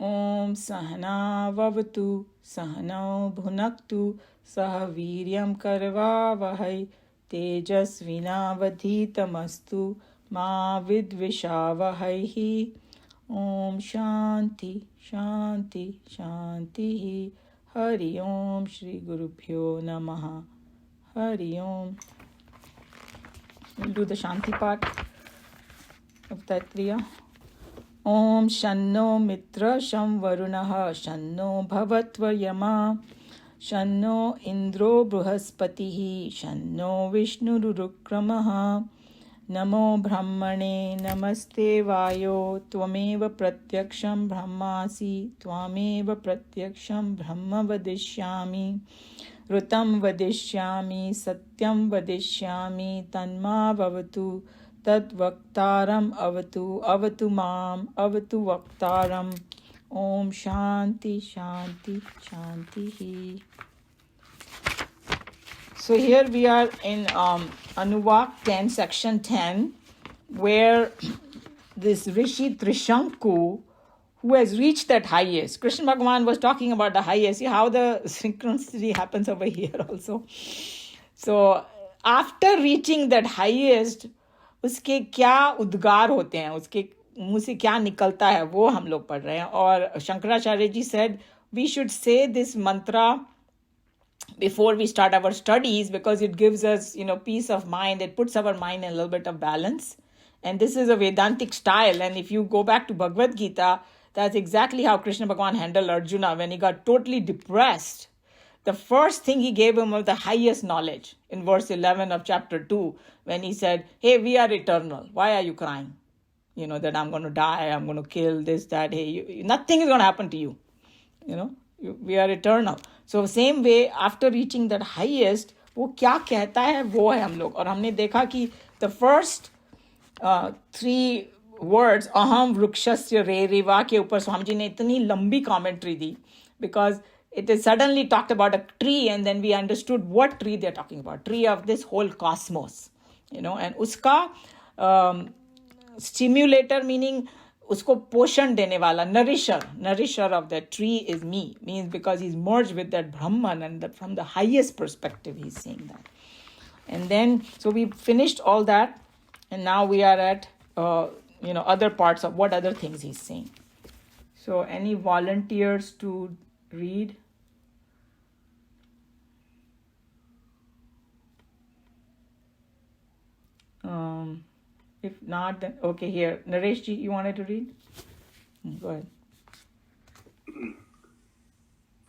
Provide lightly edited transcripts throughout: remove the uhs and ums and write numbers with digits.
Om Sahana Vavatu Sahano Bhunaktu Sah Viryam Karvavahai Tejasvinavadhitamastu Ma Vidvishavahai. Om Shanti Shanti Shanti. Hari Om Shri Gurubhyo Namaha. Hari Om. We'll do the Shanti part of Taittiriya. Om Shanno Mitra Sham Varunaha Shanno Bhavatvayama Shanno Indro Bruhaspatihi Shanno Vishnurukramaha Namo Brahmane Namaste Vayo Tvameva Pratyaksham Brahmasi Tvameva Pratyaksham Brahma Vadishyami Rutam Vadishyami Satyam Vadishyami Tanma Vavatu Tat Vaktaram Avatu Avatu Mam Avatu Vaktaram. Om Shanti Shanti Shanti. So here we are in Anuvak 10, section 10, where this Rishi Trishanku, who has reached that highest. Krishna Bhagavan was talking about the highest. See how the synchronicity happens over here also. So after reaching that highest, उसके क्या उद्गार होते हैं, उसके मुंह से क्या निकलता है, वो हम लोग पढ़ रहे हैं. और Shankaracharya ji said we should say this mantra before we start our studies because it gives us, peace of mind. It puts our mind in a little bit of balance. And this is a Vedantic style. And if you go back to Bhagavad Gita, that's exactly how Krishna Bhagavan handled Arjuna when he got totally depressed. The first thing he gave him was the highest knowledge in verse 11 of chapter 2 when he said, hey, we are eternal. Why are you crying? That I'm going to die, I'm going to kill this, that. Hey, nothing is going to happen to you. We are eternal. So same way, after reaching that highest, वो क्या कहता है वो है हम लोग. और हमने देखा कि the first 3 words, aham vrukshasya reriva के ऊपर स्वामी जी ने इतनी लंबी commentary the because it is suddenly talked about a tree and then we understood what tree they're talking about. Tree of this whole cosmos. And uska stimulator meaning उसको पोषण देने वाला, nourisher of that tree is me, means because he's merged with that Brahman and from the highest perspective he's saying that. And then, so we finished all that and now we are at, other parts of what other things he's saying. So any volunteers to read? If not, then okay, here. Nareshji, you wanted to read? Go ahead.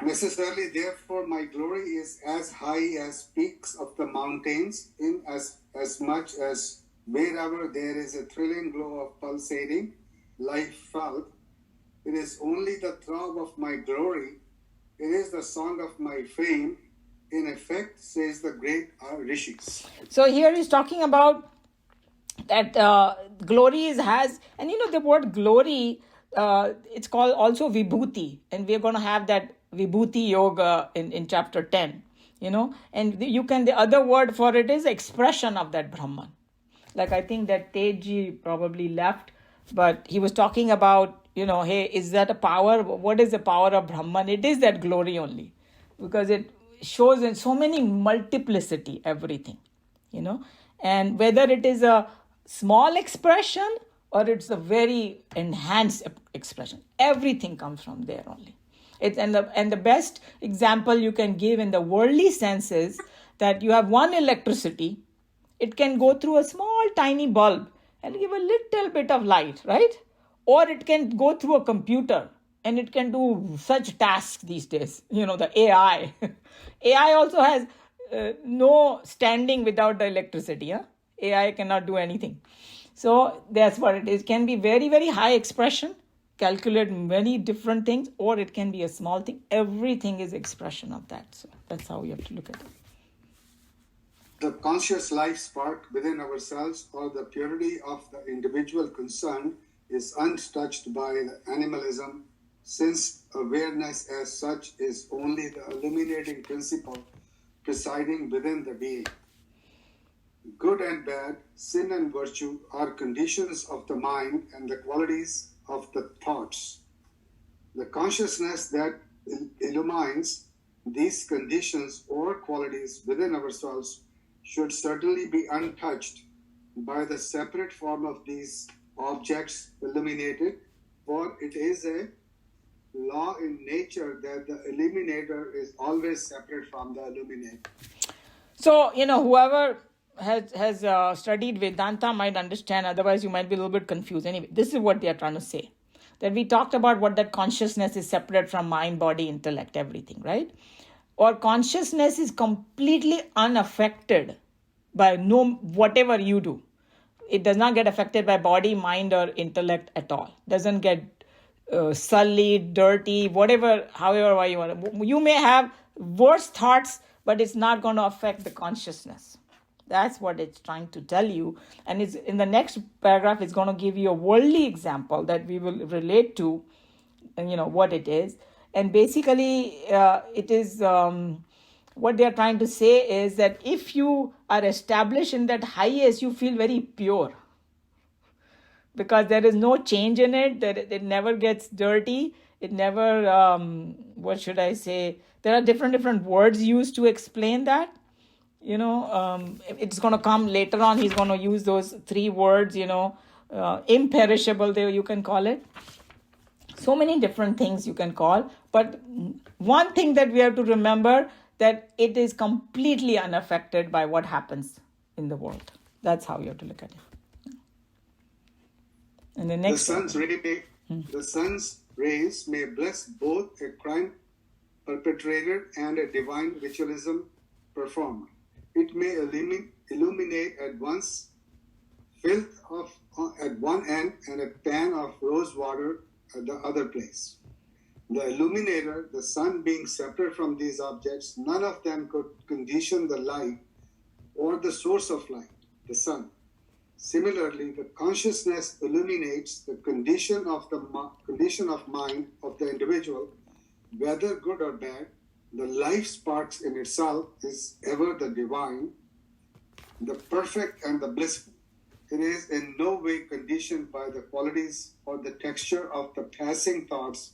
Necessarily, therefore, my glory is as high as peaks of the mountains, in as much as wherever there is a thrilling glow of pulsating life felt, it is only the throb of my glory, it is the song of my fame, in effect, says the great rishis. So here he's talking about that glory has, and the word glory, it's called also vibhuti, and we're going to have that vibhuti yoga in chapter 10, and the other word for it is expression of that Brahman. Like I think that Teji probably left, but he was talking about, hey, is that a power? What is the power of Brahman? It is that glory only, because it shows in so many multiplicity, everything, and whether it is a small expression or it's a very enhanced expression, everything comes from there only. And the best example you can give in the worldly sense is that you have one electricity, it can go through a small tiny bulb and give a little bit of light, right? Or it can go through a computer and it can do such tasks these days, the AI. AI also has no standing without the electricity. AI cannot do anything. So that's what it is. It can be very, very high expression, calculate many different things, or it can be a small thing. Everything is expression of that. So that's how we have to look at it. The conscious life spark within ourselves or the purity of the individual concerned is untouched by the animalism, since awareness as such is only the illuminating principle presiding within the being. Good and bad, sin and virtue are conditions of the mind and the qualities of the thoughts. The consciousness that illumines these conditions or qualities within ourselves should certainly be untouched by the separate form of these objects illuminated, for it is a law in nature that the illuminator is always separate from the illuminator. So, whoever has studied Vedanta might understand, otherwise you might be a little bit confused. Anyway, this is what they are trying to say. That we talked about what that consciousness is separate from mind, body, intellect, everything, right? Or consciousness is completely unaffected by whatever you do. It does not get affected by body, mind, or intellect at all. Doesn't get sullied, dirty, whatever, however way you want. You may have worse thoughts, but it's not going to affect the consciousness. That's what it's trying to tell you. And it's in the next paragraph, it's going to give you a worldly example that we will relate to, what it is. And basically, it is what they are trying to say is that if you are established in that highest, you feel very pure. Because there is no change in it, that it never gets dirty. It never, what should I say? There are different words used to explain that. It's going to come later on. He's going to use those 3 words, imperishable, you can call it. So many different things you can call. But one thing that we have to remember, that it is completely unaffected by what happens in the world. That's how you have to look at it. And the next the sun's rays may bless both a crime perpetrator and a divine ritualism performer. It may illuminate at once filth at one end and a pan of rose water at the other place. The illuminator, the sun being separate from these objects, none of them could condition the light or the source of light, the sun. Similarly, the consciousness illuminates the condition of mind of the individual, whether good or bad. The life sparks in itself is ever the divine, the perfect and the blissful. It is in no way conditioned by the qualities or the texture of the passing thoughts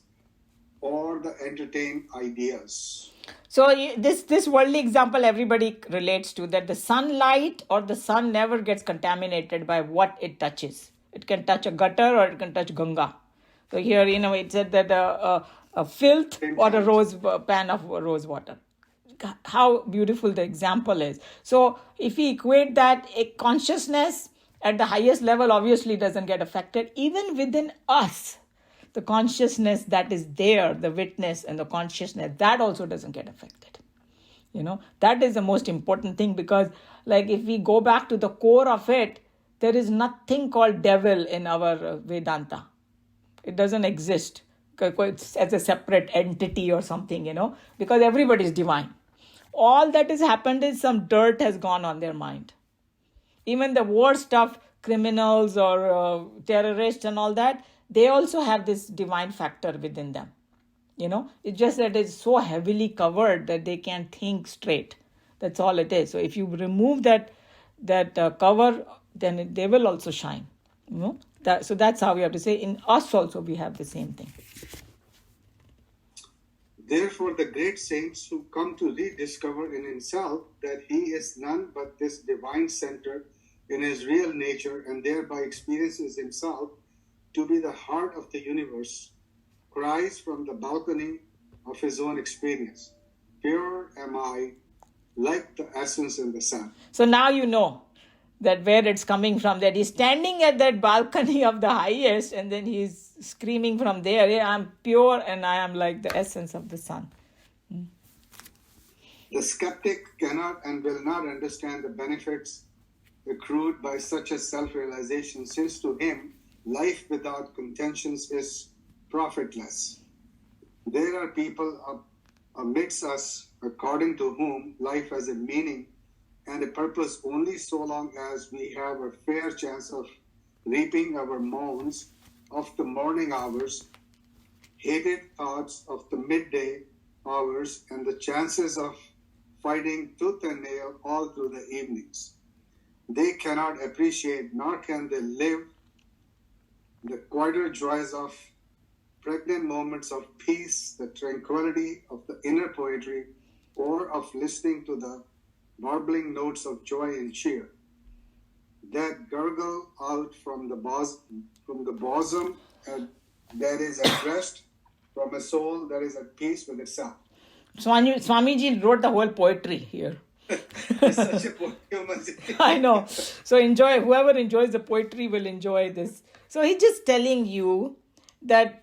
or the entertained ideas. So this worldly example everybody relates to, that the sunlight or the sun never gets contaminated by what it touches. It can touch a gutter or it can touch Ganga. So here, it said that a filth or a pan of rose water. How beautiful the example is. So if we equate that, a consciousness at the highest level obviously doesn't get affected. Even within us, the consciousness that is there, the witness and the consciousness, that also doesn't get affected. That is the most important thing, because if we go back to the core of it, there is nothing called devil in our Vedanta. It doesn't exist as a separate entity or something, because everybody is divine. All that has happened is some dirt has gone on their mind. Even the worst stuff, criminals or terrorists and all that, they also have this divine factor within them. It's just that it's so heavily covered that they can't think straight. That's all it is. So if you remove that cover, then they will also shine. So that's how we have to say. In us also we have the same thing. Therefore, the great saints who come to rediscover in himself that he is none but this divine center in his real nature, and thereby experiences himself to be the heart of the universe, cries from the balcony of his own experience, "Pure am I, like the essence in the sun." So now you know that where it's coming from, that he's standing at that balcony of the highest, and then he's screaming from there, "Yeah, I'm pure and I am like the essence of the sun." The skeptic cannot and will not understand the benefits accrued by such a self-realization, since to him, life without contentions is profitless. There are people amidst us, according to whom life has a meaning and a purpose only so long as we have a fair chance of reaping our moans of the morning hours, hated thoughts of the midday hours, and the chances of fighting tooth and nail all through the evenings. They cannot appreciate, nor can they live the quieter joys of pregnant moments of peace, the tranquility of the inner poetry, or of listening to the warbling notes of joy and cheer that gurgle out from the bosom that is at rest, from a soul that is at peace with itself. Swamiji wrote the whole poetry here. It's such a poem. I know. So enjoy, whoever enjoys the poetry will enjoy this. So he's just telling you that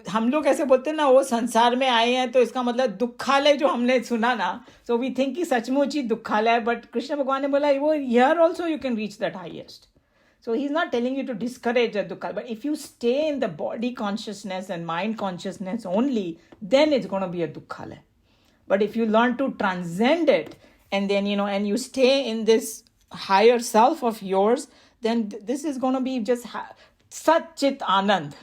हम लोग ऐसे बोलते हैं ना वो संसार में आए हैं तो इसका मतलब दुखालय जो हमने सुना ना सो वी थिंक कि सचमुच ही दुखालय बट कृष्ण भगवान ने बोला वो here also you can reach that highest So he's not telling you to discourage the dukkha, but if you stay in the body consciousness and mind consciousness only, then it's going to be a dukkhalaya. But if you learn to transcend it, and then, and you stay in this higher self of yours, then this is going to be just Sat Chit Anand.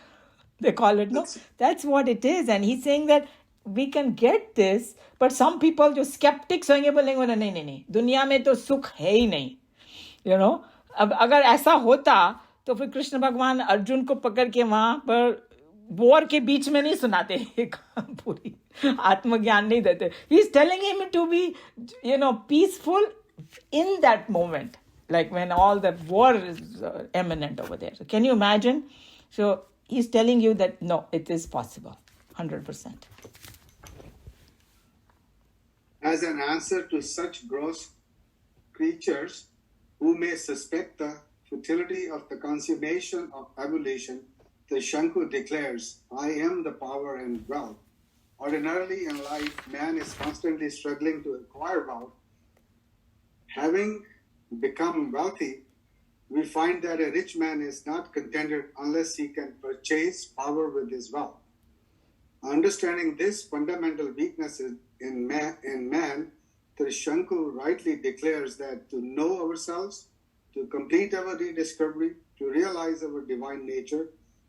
They call it, no? That's what it is. And he's saying that we can get this, but some people, जो skeptics होंगे बोलेंगे नहीं नहीं नहीं दुनिया में तो सुख है ही नहीं, अब अगर ऐसा होता तो फिर कृष्ण भगवान अर्जुन को पकड़ के वहां पर वॉर के बीच में नहीं सुनाते पूरी आत्मज्ञान नहीं देते. He is telling him to be peaceful in that moment like when all the war is imminent over there. So can you imagine? So he's telling you that no, it is possible 100%. As an answer to such gross creatures who may suspect the futility of the consummation of evolution, the Shanku declares, I am the power and wealth. Ordinarily in life, man is constantly struggling to acquire wealth. Having become wealthy, we find that a rich man is not contented unless he can purchase power with his wealth. Understanding this fundamental weakness in man, Trishanku rightly declares that to know ourselves, to complete our rediscovery, to realize our divine nature,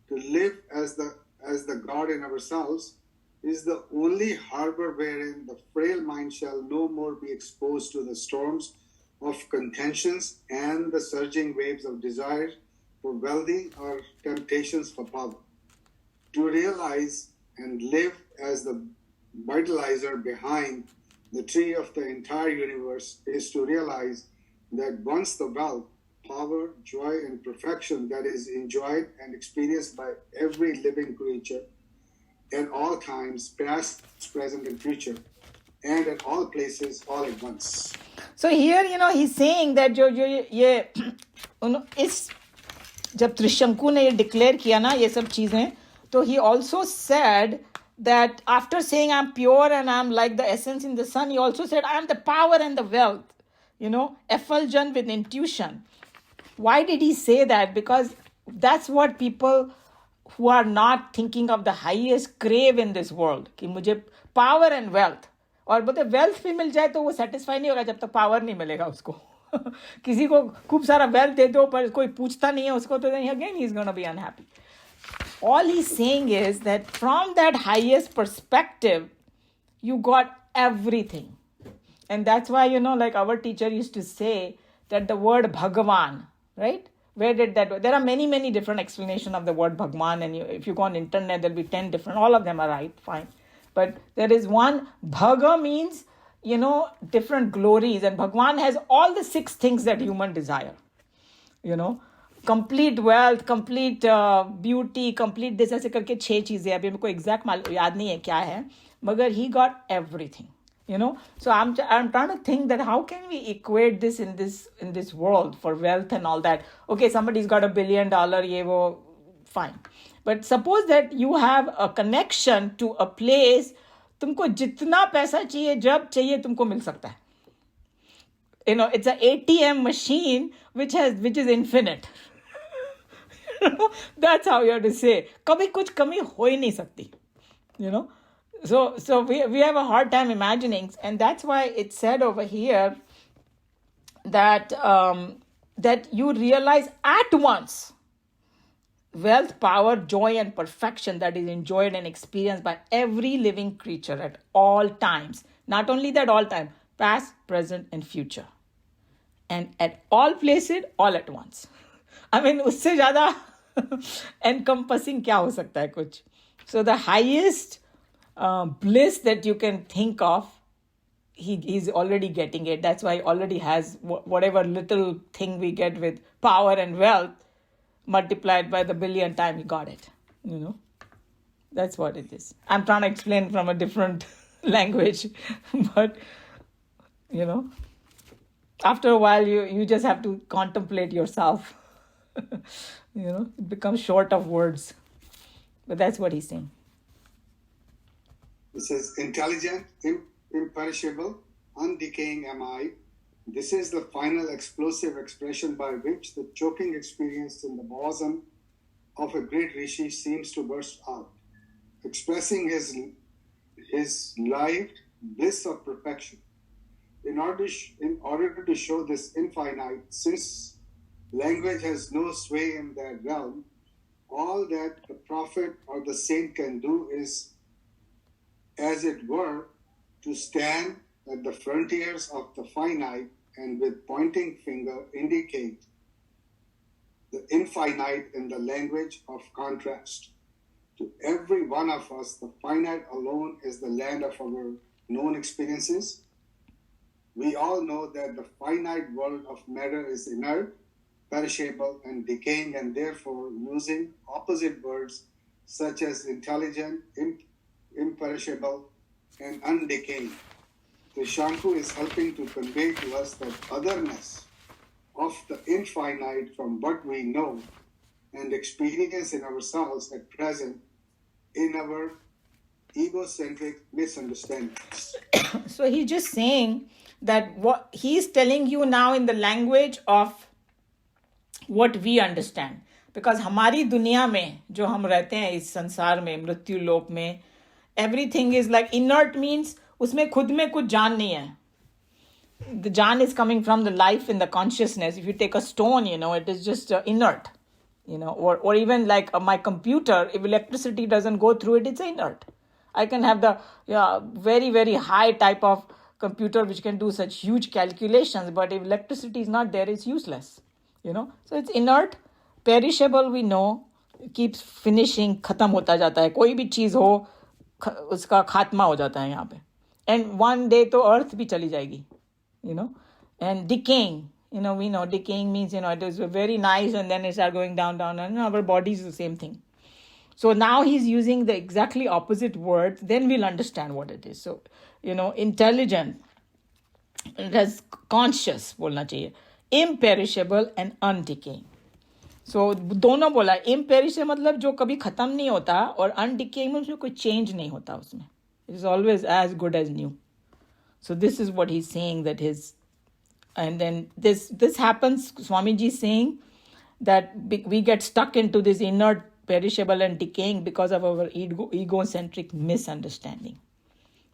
to live as the God in ourselves, is the only harbor wherein the frail mind shall no more be exposed to the storms of contentions and the surging waves of desire for wealthy or temptations for power. To realize and live as the vitalizer behind the tree of the entire universe is to realize that once the wealth, power, joy, and perfection that is enjoyed and experienced by every living creature at all times, past, present, and future, and at all places, all at once. So here, he's saying that जो ये इस जब त्रिशंकु ने ये declare किया ना ये सब चीजें तो he also said that after saying I'm pure and I'm like the essence in the sun, he also said I'm the power and the wealth, effulgent with intuition. Why did he say that? Because that's what people who are not thinking of the highest crave in this world, कि मुझे power and wealth. और बोलते wealth भी मिल जाए तो वो satisfy नहीं होगा जब तक पावर नहीं मिलेगा उसको किसी को खूब सारा वेल्थ दे दो पर कोई पूछता नहीं है उसको तो then again he's going to be unhappy. All he's saying is that from that highest perspective you got everything. And that's why like our teacher used to say that the word Bhagavan, right? Where did that there are many different explanations of the word Bhagavan, and if you go on internet there'll be 10 different, all of them are right, fine. But there is one, Bhaga means, different glories. And Bhagwan has all the 6 things that human desire. Complete wealth, complete beauty, complete this, ऐसे करके 6 चीजें अभी मेरे को exact याद नहीं है क्या है. मगर he got everything. So I'm trying to think that how can we equate this in this world for wealth and all that. Okay, somebody's got $1 billion, ये वो, fine. But suppose that you have a connection to a place, तुमको जितना पैसा चाहिए जब चाहिए तुमको मिल सकता है. It's an ATM machine which is infinite. That's how you have to say. कभी कुछ कमी हो ही नहीं सकती. So we have a hard time imagining, and that's why it said over here that that you realize at once wealth, power, joy, and perfection that is enjoyed and experienced by every living creature at all times. Not only that, all time, past, present, and future. And at all places, all at once. I mean, उससे ज़्यादा encompassing क्या हो सकता है कुछ? So the highest bliss that you can think of, he's already getting it. That's why he already has whatever little thing we get with power and wealth multiplied by the billion time he got it. That's what it is. I'm trying to explain from a different language, but after a while you just have to contemplate yourself. It becomes short of words, but that's what he's saying. It says, intelligent, imperishable, undecaying am I. This is the final explosive expression by which the choking experience in the bosom of a great rishi seems to burst out, expressing his life bliss of perfection. In order to show this infinite, since language has no sway in that realm, all that the prophet or the saint can do is, as it were, to stand at the frontiers of the finite and with pointing finger indicate the infinite in the language of contrast. To every one of us, the finite alone is the land of our known experiences. We all know that the finite world of matter is inert, perishable, and decaying, and therefore using opposite words such as intelligent, imperishable, and undecaying. Trishanku is helping to convey to us that otherness of the infinite from what we know and experience in ourselves at present in our egocentric misunderstandings. So he's just saying that what he's telling you now in the language of what we understand. Because हमारी दुनिया में जो हम रहते हैं इस संसार में, मृत्यु लोक में, everything is like inert means उसमें खुद में कुछ जान नहीं है. The jaan is coming from the life in the consciousness. If you take a stone, it is just inert. Or even like my computer, if electricity doesn't go through it, it's inert. I can have the very, very high type of computer which can do such huge calculations, but if electricity is not there, it's useless. So it's inert, perishable, we know, keeps finishing, khatam hota jata hai. Koi bhi cheez ho, uska khatma ho jata hai yahan pe. And one day to earth bhi chali jayegi, And decaying, we know decaying means, it is very nice and then it starts going down, and our body is the same thing. So now he's using the exactly opposite words, then we'll understand what it is. So, intelligent, it has conscious bolna chahiye, imperishable and undecaying. So दोनों बोला, imperishable मतलब जो कभी खत्म नहीं होता, और undecaying में उसमें कोई change नहीं होता उसमें. It is always as good as new. So this is what he's saying, that and then this happens, Swamiji is saying that we get stuck into this inert, perishable and decaying because of our egocentric misunderstanding.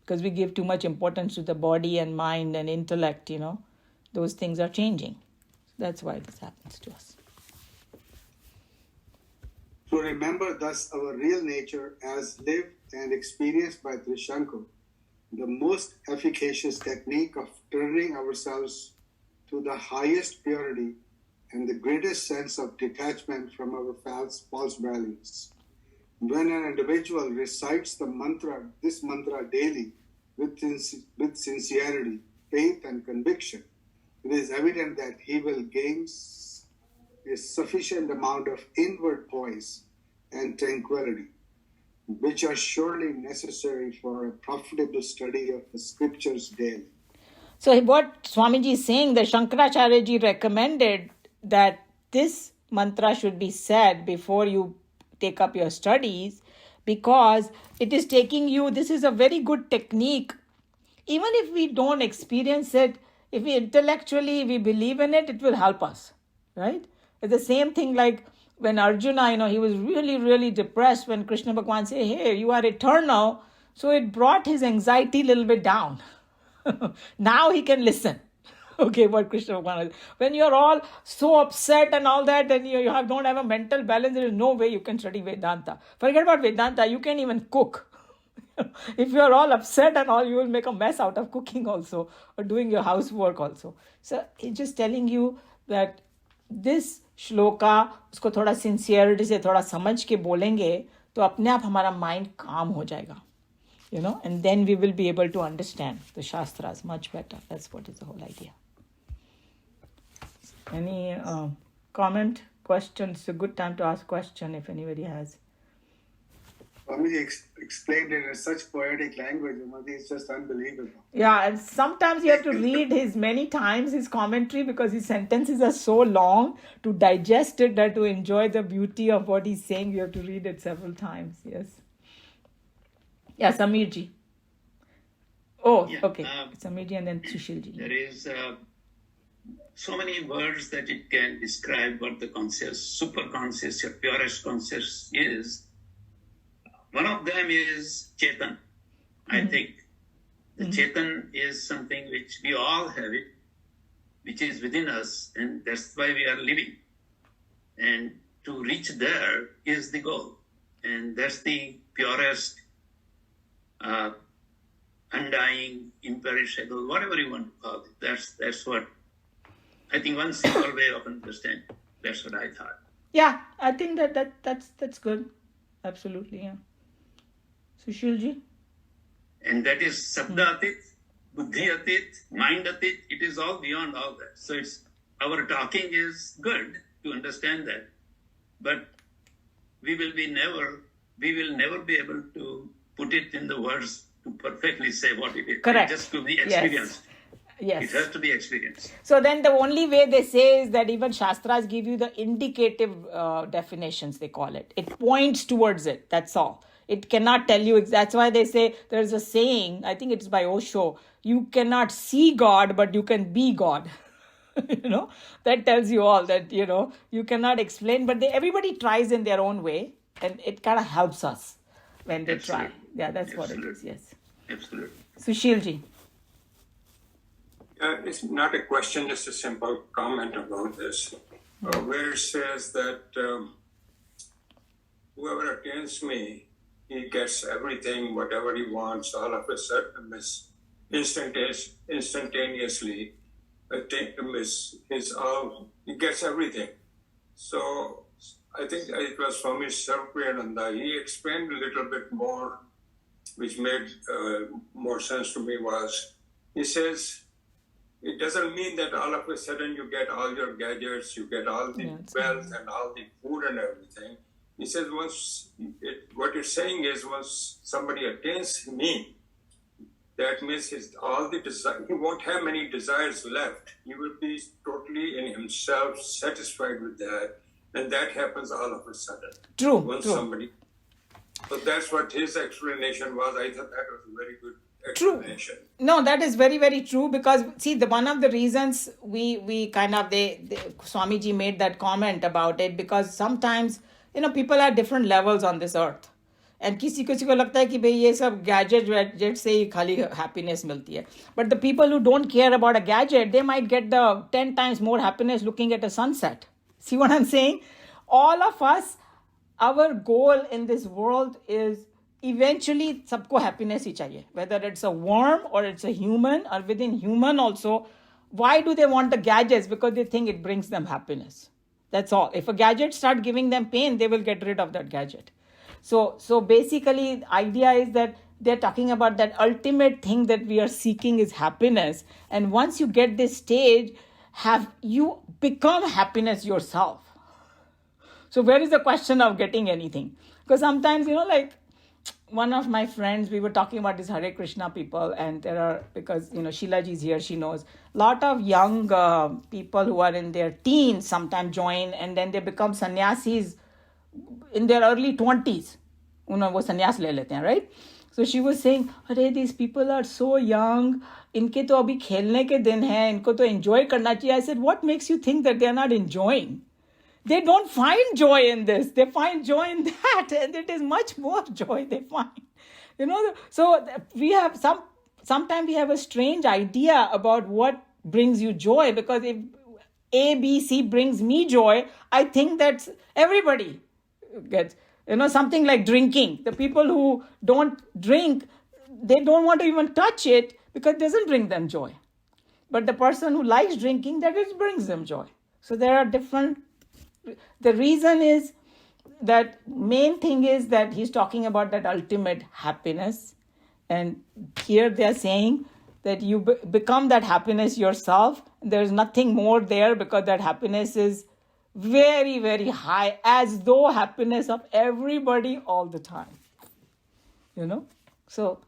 Because we give too much importance to the body and mind and intellect, those things are changing. That's why this happens to us. To remember thus our real nature as lived and experienced by Trishanku, the most efficacious technique of turning ourselves to the highest purity and the greatest sense of detachment from our false values. When an individual recites this mantra daily with sincerity, faith, and conviction, it is evident that he will gain a sufficient amount of inward poise and tranquility, which are surely necessary for a profitable study of the scriptures daily. So what Swamiji is saying, that Shankaracharya ji recommended that this mantra should be said before you take up your studies, because it is taking you, this is a very good technique. Even if we don't experience it, if we intellectually we believe in it, it will help us, right? It's the same thing like when Arjuna, he was really, really depressed when Krishna Bhagavan said, hey, you are eternal. So it brought his anxiety a little bit down. Now he can listen. Okay, what Krishna Bhagavan is. When you're all so upset and all that, and you don't have a mental balance, there is no way you can study Vedanta. Forget about Vedanta, you can't even cook. If you're all upset and all, you will make a mess out of cooking also, or doing your housework also. So it's just telling you that this shloka, usko thoda sincerity se thoda samajh ke bolenge, तो अपने आप हमारा mind काम हो जाएगा, and then we will be able to understand the Shastras much better. That's what is the whole idea. Any comment, question? It's a good time to ask question if anybody has. Swamiji explained it in such poetic language. It's just unbelievable. Yeah, and sometimes you have to read many times his commentary because his sentences are so long. To digest it, that to enjoy the beauty of what he's saying, you have to read it several times. Yes. Yeah, Samirji. Oh, yeah, okay. Samirji and then Sushilji. There is so many words that it can describe what the conscious, superconscious, or purest conscious is. One of them is Chetan. I think the Chetan is something which we all have it, which is within us, and that's why we are living. And to reach there is the goal. And that's the purest, undying, imperishable, whatever you want to call it. That's what, I think one simple way of understanding. That's what I thought. Yeah, I think that's good. Absolutely, yeah. Sushilji? And that is Sabda Atit, Buddhi Atit, Mind Atit. It is all beyond all that. So our talking is good to understand that. But we will never be able to put it in the words to perfectly say what it is. Correct. It just to be experienced. Yes. It has to be experienced. So then the only way they say is that even Shastras give you the indicative definitions, they call it. It points towards it. That's all. It cannot tell you. That's why they say there's a saying, I think it's by Osho, you cannot see God, but you can be God. That tells you all that, you cannot explain, but everybody tries in their own way, and it kind of helps us when they try. Yeah, that's what it is, yes. Absolutely. Sushilji. It's not a question, just a simple comment about this, where it says that whoever attains me, he gets everything, whatever he wants, all of a sudden, instantaneously. He gets everything. So I think it was Swami Sarpriyananda. He explained a little bit more, which made more sense to me. He says, it doesn't mean that all of a sudden you get all your gadgets, you get all the wealth and all the food and everything. He says what it's saying is once somebody attains me, that means he won't have many desires left. He will be totally in himself satisfied with that. And that happens all of a sudden. True. So that's what his explanation was. I thought that was a very good explanation. True. No, that is very, very true, because see, one of the reasons we kind of, Swamiji made that comment about it, because sometimes, people are different levels on this earth. And किसी को लगता है कि भाई ये सब gadget से ही खाली happiness मिलती है. But the people who don't care about a gadget, they might get the 10 times more happiness looking at a sunset. See what I'm saying? All of us, our goal in this world is eventually सबको happiness ही चाहिए. Whether it's a worm or it's a human, or within human also. Why do they want the gadgets? Because they think it brings them happiness. That's all. If a gadget starts giving them pain, they will get rid of that gadget. So basically, the idea is that they're talking about that ultimate thing that we are seeking is happiness. And once you get this stage, you become happiness yourself. So where is the question of getting anything? Because sometimes, like one of my friends, we were talking about these Hare Krishna people, and there are, because, Sheila ji is here, she knows, a lot of young people who are in their teens sometimes join, and then they become sannyasis in their early 20s. वो संन्यास ले लेते हैं, right? So she was saying, अरे these people are so young, इनके तो अभी खेलने के दिन हैं, इनको तो enjoy करना चाहिए. I said, what makes you think that they are not enjoying? They don't find joy in this. They find joy in that, and it is much more joy they find. So we have sometimes we have a strange idea about what brings you joy, because if A, B, C brings me joy, I think that everybody gets, something like drinking. The people who don't drink, they don't want to even touch it because it doesn't bring them joy. But the person who likes drinking, that it brings them joy. So there are different, the reason is that main thing is that he's talking about that ultimate happiness. And here they're saying that you become that happiness yourself. There's nothing more there because that happiness is very, very high, as though happiness of everybody all the time. So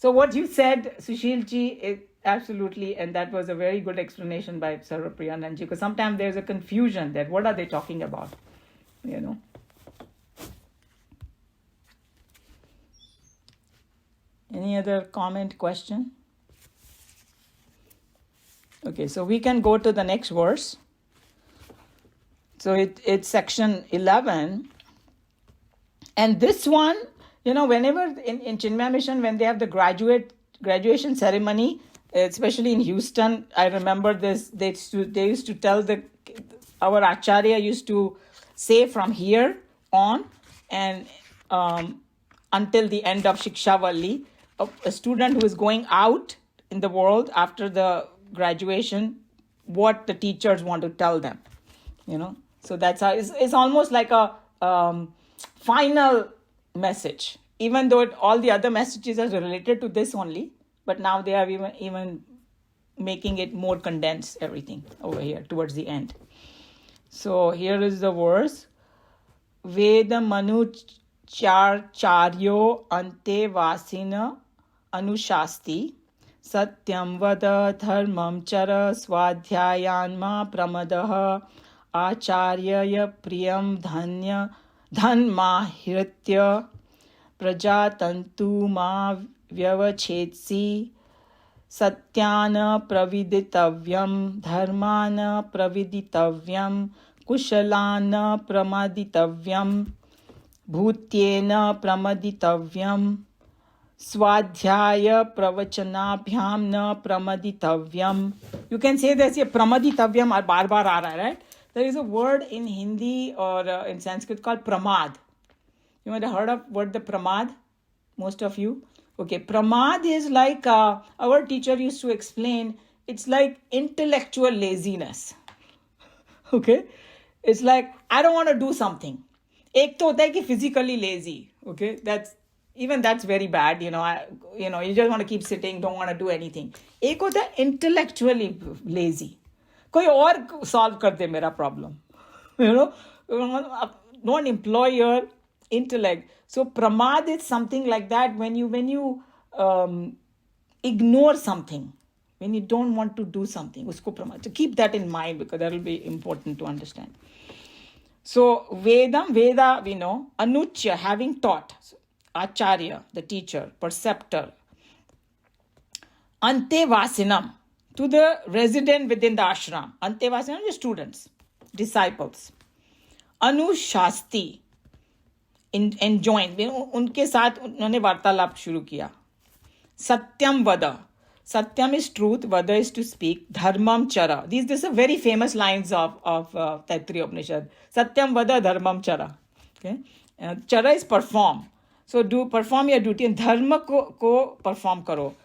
what you said, Sushilji, is absolutely, and that was a very good explanation by Sarvapriyananji, because sometimes there's a confusion that what are they talking about, Any other comment, question? Okay, so we can go to the next verse. So it's section 11. And this one, whenever in Chinmaya Mission, when they have the graduation ceremony, especially in Houston, I remember this, they used to tell our Acharya used to say from here on and until the end of Shikshavalli, a student who is going out in the world after the graduation, what the teachers want to tell them, So that's how it's almost like a final message, even though all the other messages are related to this only, but now they are even making it more condensed, everything over here towards the end. So here is the verse. Veda manu charyo ante vasina anushasti satyam vada dharmam chara swadhyayanma pramadah acharya priyam dhanma prajatantu ma vyavachetsi satyana praviditavyam dharmana praviditavyam kushalana pramaditavyam bhutyena pramaditavyam swadhyaya pravachanabhyam na pramaditavyam. You can say this, pramaditavyam or bar aa raha hai, right? There is a word in Hindi or in Sanskrit called pramad. You might have heard of word the pramad, most of you. Okay, pramad is like, our teacher used to explain, it's like intellectual laziness. Okay, it's like, I don't want to do something. Ek to hota hai ki physically lazy. Okay, that's very bad. You just want to keep sitting, don't want to do anything. Ek hota hai intellectually lazy. Koi aur solve kar de mera problem. Don't employ your intellect. So pramad is something like that when you ignore something, when you don't want to do something, usko pramad. So keep that in mind because that will be important to understand. So Veda we know, Anuchya, having taught, so, Acharya, the teacher, preceptor, Ante Vasinam, to the resident within the ashram. Ante Vasinam, the students, disciples. Anushasti, enjoined, उनके साथ उन्होंने वार्तालाप शुरू किया. Satyam vada. Satyam is truth, vada is to speak. Dharmam chara. These are very famous lines of Taittiriya Upanishad. Satyam vada, dharmam chara. Okay? Chara is perform. So perform your duty and dharma ko perform karo.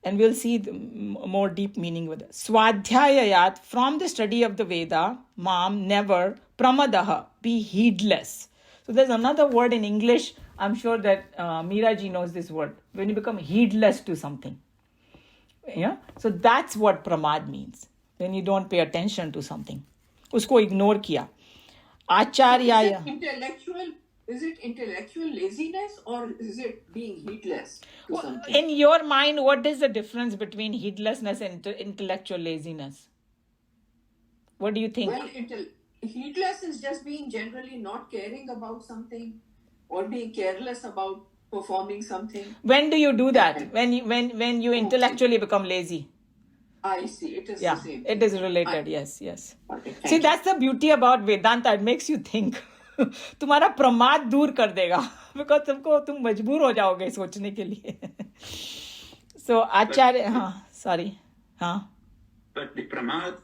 And we'll see the more deep meaning with it. Swadhyayayat, from the study of the Veda, never, pramadaha, be heedless. So there's another word in English, I'm sure that Meeraji knows this word, when you become heedless to something. Yeah? So that's what pramad means, when you don't pay attention to something. Usko ignore kiya. Acharyaya. Is it intellectual laziness or is it being heedless to something? In your mind, what is the difference between heedlessness and intellectual laziness? What do you think? Well, heedless is just being generally not caring about something or being careless about performing something. When do you do that? When you intellectually become lazy? I see. It is the same. It is related. Yes. Okay, see, that's the beauty about Vedanta. It makes you think. तुम्हारा प्रमाद दूर कर देगा because तुम मजबूर हो जाओगे सोचने के लिए. So Acharya But the pramad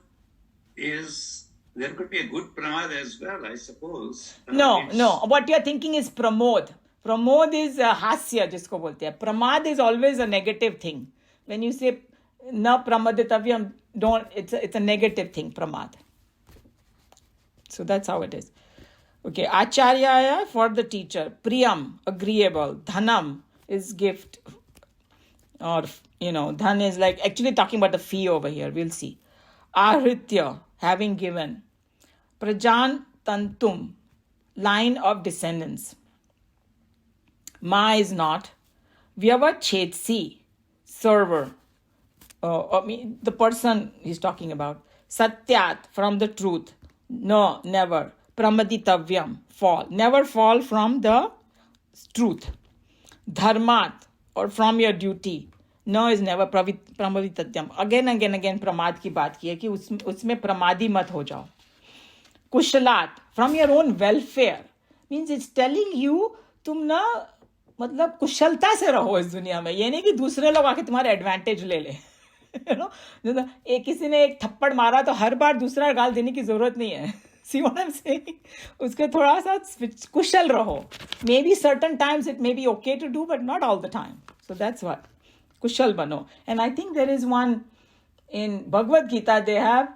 is, there could be a good pramad as well, I suppose. No. What you are thinking is pramod. Pramod is hasya, जिसको बोलते हैं. Pramad is always a negative thing. When you say na pramaditavyam, it's a negative thing, pramad. So that's how it is. Okay, Acharyaya for the teacher. Priyam, agreeable. Dhanam is gift. Or, dhan is like actually talking about the fee over here. We'll see. Ahritya, having given. Prajan tantum, line of descendants. Ma is not. Vyavachetsi, server. The person he's talking about. Satyat, from the truth. No, never. Pramaditavyam, fall. Never fall from the truth. Dharmat, or from your duty. No is never. Pramaditavyam. Again pramad की बात की है कि उसमें प्रमादी मत हो जाओ. Kushalat, from your own welfare. Means it's telling you तुम ना मतलब कुशलता से रहो इस दुनिया में. ये नहीं कि दूसरे लोग आके तुम्हारे एडवांटेज ले ले. एक किसी ने एक थप्पड़ मारा तो हर बार दूसरा गाल देने की जरूरत नहीं है. See what I'm saying? उसके थोड़ा सा कुशल रहो. Maybe certain times it may be okay to do, but not all the time. So that's what. Kushal bano. And I think there is one in Bhagavad Gita, they have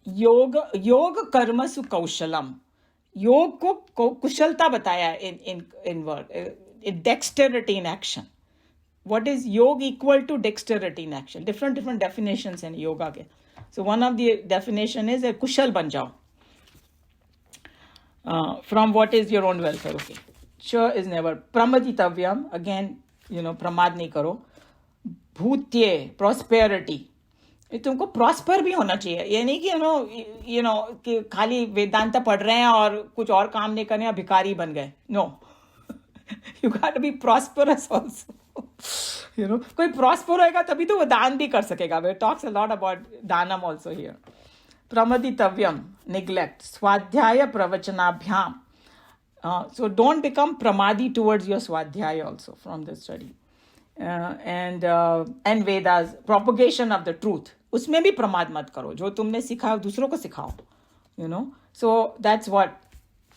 योग कर्म सु कौशलम. योग को कुशलता बताया in word. Dexterity in action. What is yoga equal to dexterity in action? Different definitions in yoga ke. So one of the definition is a kushal ban jao. From what is your own welfare? Okay. Sure is never. Pramaditavyam, again, pramad nahi karo. Bhutye, prosperity. तुमको prosper भी होना चाहिए. ये नहीं कि कि खाली वेदांत पढ़ रहे हैं और कुछ और काम नहीं कर रहे हैं, भिखारी बन गए. No, you got to be prosperous also. कोई प्रॉस्पर होएगा तभी तो वो दान भी कर सकेगा. We talks a lot about दानम आल्सो हियर. प्रमदितव्यम, neglect. स्वाध्याय प्रवचनाभ्याम. So don't become pramadi towards your swadhyaya also from the study. And Vedas, propagation of the truth. उसमें भी प्रमाद मत करो. जो तुमने सीखा दूसरों को सिखाओ. So that's what.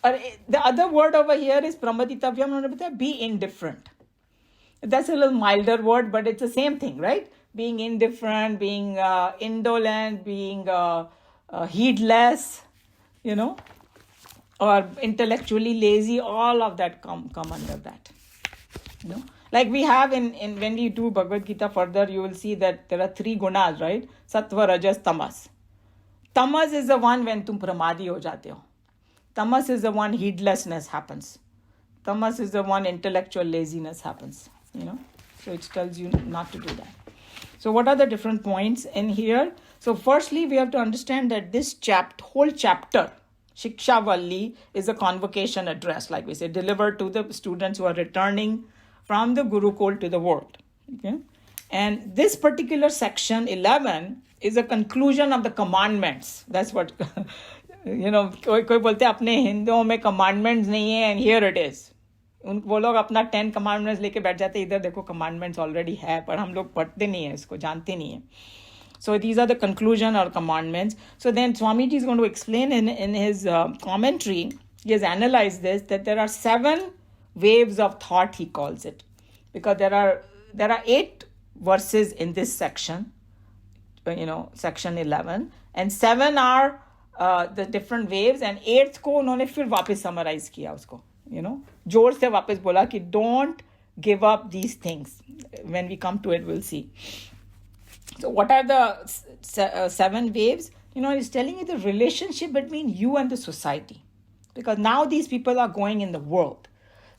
The other word over here is pramaditavyam. Be indifferent. That's a little milder word, but it's the same thing, right? Being indifferent, being indolent, being heedless, or intellectually lazy. All of that come under that. Like we have in when we do Bhagavad Gita further, you will see that there are 3 gunas, right? Sattva, Rajas, Tamas. Tamas is the one when tum pramadi ho jate ho. Tamas is the one heedlessness happens. Tamas is the one intellectual laziness happens. So it tells you not to do that. So what are the different points in here? So firstly, we have to understand that this whole chapter, Shiksha Valli, is a convocation address, like we say, delivered to the students who are returning from the Gurukul to the world. Okay? And this particular section 11 is a conclusion of the commandments. That's what, कोई बोलते हैं अपने हिंदुओं में commandments नहीं है, and here it is. वो लोग अपना 10 commandments लेके बैठ जाते, इधर देखो commandments already है, पर हम लोग पढ़ते नहीं है इसको, जानते नहीं है. So these are the conclusion or commandments. So then Swamiji is going to explain in his commentary, he has analyzed this, that there are 7 waves of thought, he calls it, because there are 8 verses in this section, section 11, and 7 are the different waves, and 8th को उन्होंने फिर वापस summarize किया उसको, जोर से वापस बोला कि don't give up these things. When we come to it, we'll see. So what are the 7 waves? It's telling you the relationship between you and the society, because now these people are going in the world.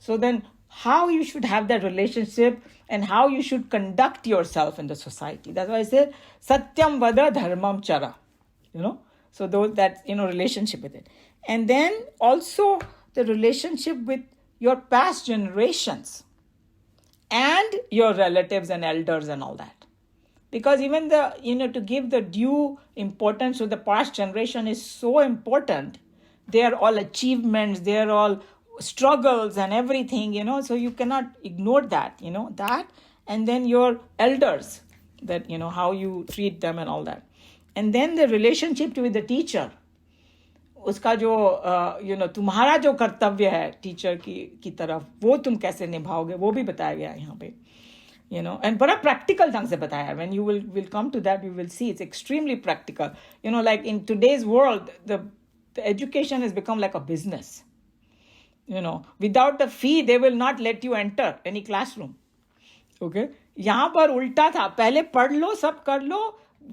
So then how you should have that relationship and how you should conduct yourself in the society. That's why I said, Satyam Vada Dharmam Chara. So those that, relationship with it. And then also the relationship with your past generations and your relatives and elders and all that. Because even to give the due importance to the past generation is so important. They are all achievements, they are all struggles and everything, so you cannot ignore that, that, and then your elders, that, how you treat them and all that. And then the relationship with the teacher, उसका जो तुम्हारा जो कर्तव्य है teacher की तरफ, वो तुम कैसे निभाओगे, वो भी बताया गया है यहाँ पे, and बड़ा practical ढंग से बताया. When you will come to that, you will see it's extremely practical. Like in today's world, the the education has become like a business. Without the fee, they will not let you enter any classroom. Okay? यहाँ पर उल्टा था, पहले पढ़ लो, सब कर लो,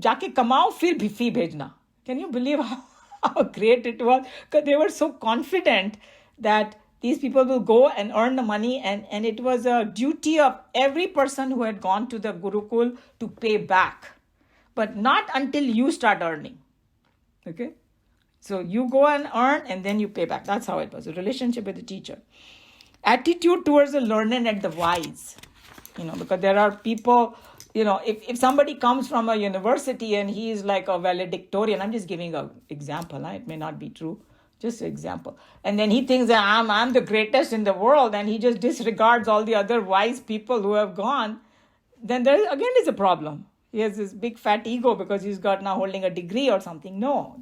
जाके कमाओ, फिर भी फी भेजना. Can you believe how great it was? Because they were so confident that these people will go and earn the money, and it was a duty of every person who had gone to the Gurukul to pay back. But not until you start earning. Okay? So you go and earn and then you pay back. That's how it was, a relationship with the teacher. Attitude towards the learned and the wise. Because there are people, if somebody comes from a university and he is like a valedictorian, I'm just giving an example, it may not be true, just an example. And then he thinks that I'm the greatest in the world, and he just disregards all the other wise people who have gone, then there again is a problem. He has this big fat ego because he's got now holding a degree or something. No,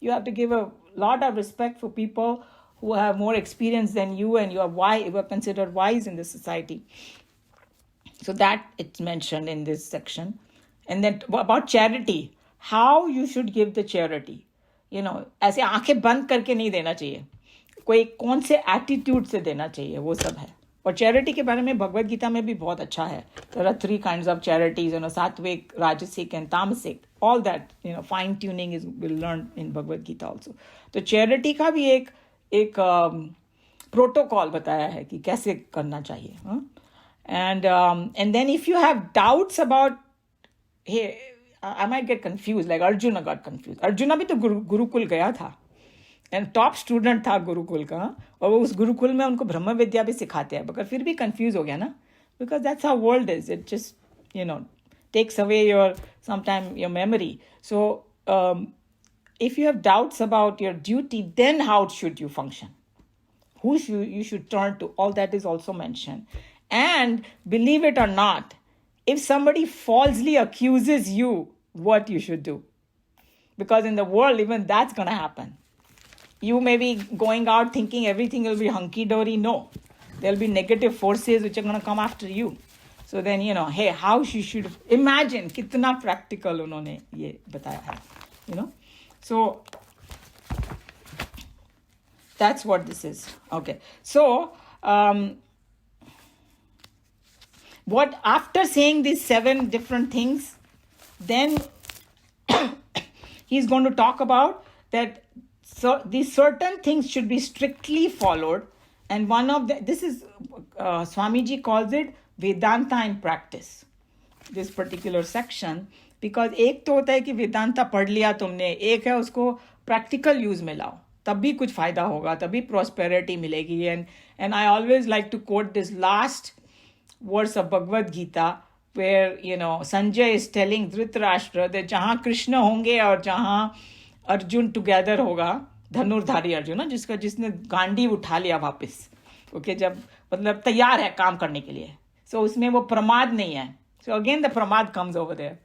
you have to give a lot of respect for people who have more experience than you, and you are considered wise in the society. So that it's mentioned in this section. And then about charity, how you should give the charity. ऐसे आंखें बंद करके नहीं देना चाहिए, कोई कौन से एटीट्यूड से देना चाहिए, वो सब है. और चैरिटी के बारे में भगवद गीता में भी बहुत अच्छा है. There are 3 kinds of charities, sattvic, rajasic and tamasic. All that, fine tuning will learn in Bhagavad Gita also. तो चैरिटी का भी एक प्रोटोकॉल बताया है कि कैसे करना चाहिए. And then if you have doubts about, hey, I might get confused, like Arjuna got confused. Arjuna भी तो गुरुकुल गया था, and top student था गुरुकुल का, और वो उस गुरुकुल में उनको ब्रह्म विद्या भी सिखाते हैं, मगर फिर भी confused हो गया ना, because that's how world is. It just, takes away sometimes your memory. So if you have doubts about your duty, then how should you function? Who you should turn to? All that is also mentioned. And believe it or not, if somebody falsely accuses you, what you should do. Because in the world, even that's going to happen. You may be going out thinking everything will be hunky-dory. No. There will be negative forces which are going to come after you. So then, hey, how you should imagine, kitna practical unhone ye bataya hai, So, that's what this is. Okay. So, what after saying these 7 different things, then he's going to talk about that. So these certain things should be strictly followed, and one of this is Swamiji calls it Vedanta in practice, this particular section, because एक तो होता है कि वेदांता पढ़ लिया तुमने, एक है उसको practical use में लाओ, तब भी कुछ फायदा होगा, तभी prosperity मिलेगी. And I always like to quote this last verse of Bhagavad Gita, where Sanjay is telling Dhritarashtra that जहाँ कृष्ण होंगे और जहाँ अर्जुन टुगेदर होगा, धनुर्धारी अर्जुन ना, जिसने गांडी उठा लिया वापस, ओके, जब मतलब तैयार है काम करने के लिए, सो उसमें वो प्रमाद नहीं है. सो अगेन द प्रमाद कम्स ओवर देयर,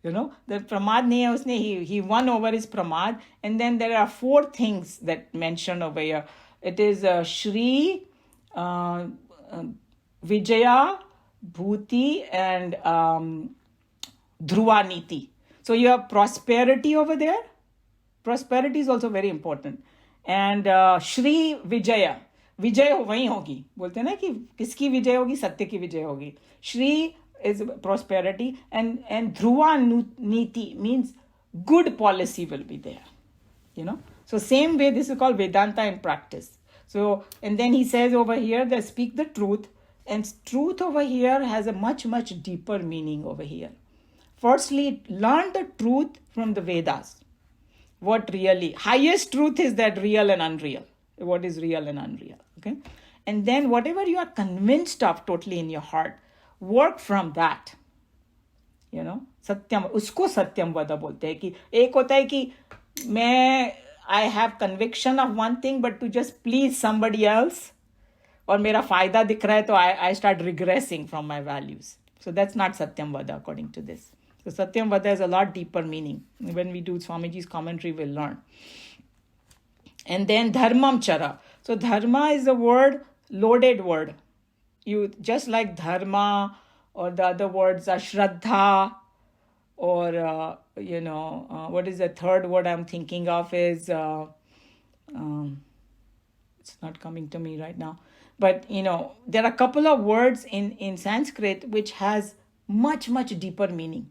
द प्रमाद नहीं है उसने, he won over his pramad. And then there are 4 things that mentioned over here. It is Shri, Vijaya, Bhuti, and Dhruva Niti. So you have prosperity over there. Prosperity is also very important. And Shri Vijaya, विजय वही होगी, बोलते हैं ना कि किसकी विजय होगी, सत्य की विजय होगी. Shri is prosperity, and Dhruva Niti means good policy will be there. So same way this is called Vedanta in practice. So, and then he says over here that speak the truth, and truth over here has a much deeper meaning over here. Firstly, learn the truth from the Vedas. What really, highest truth is that real and unreal. What is real and unreal, okay? And then whatever you are convinced of totally in your heart, work from that. सत्यम, उसको सत्यम वद बोलते हैं कि एक होता है कि मैं I have conviction of one thing but to just please somebody else, और मेरा फायदा दिख रहा है तो I start regressing from my values. So that's not satyam vada according to this. So satyam vada has a lot deeper meaning. When we do Swamiji's commentary, we'll learn. And then dharmam chara. So dharma is a word, loaded word. You just like dharma, or the other words are shraddha, or what is the third word I'm thinking of is It's not coming to me right now. But, there are a couple of words in Sanskrit which has much, much deeper meaning